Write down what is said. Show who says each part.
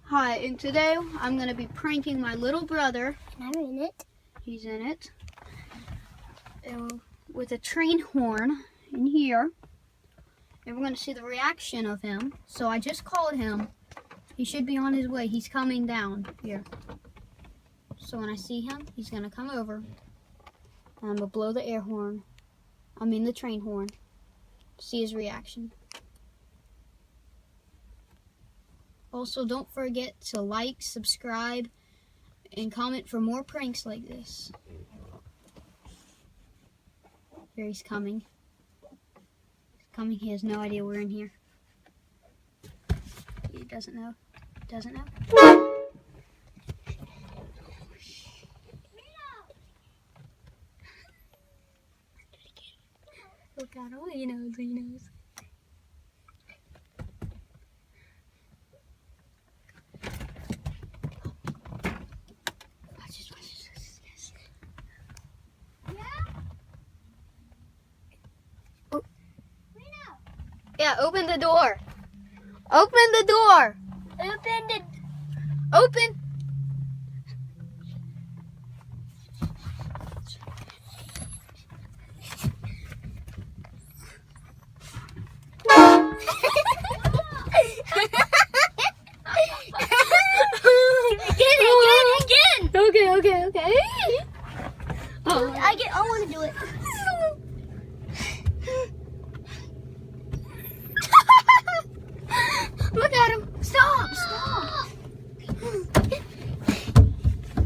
Speaker 1: Hi, and today I'm going to be pranking my little brother.
Speaker 2: And I'm in it.
Speaker 1: He's in it. With a train horn in here. And we're going to see the reaction of him. So I just called him. He should be on his way. He's coming down here. So when I see him, he's going to come over. And I'm going to blow the air horn. The train horn. See his reaction. Also, don't forget to like, subscribe, and comment for more pranks like this. Here he's coming. He's coming. He has no idea we're in here. He doesn't know. Doesn't know. Look at him. He knows. He knows. Yeah, open the door. Open the door. Open.
Speaker 2: Again.
Speaker 1: Okay.
Speaker 2: I want to do it.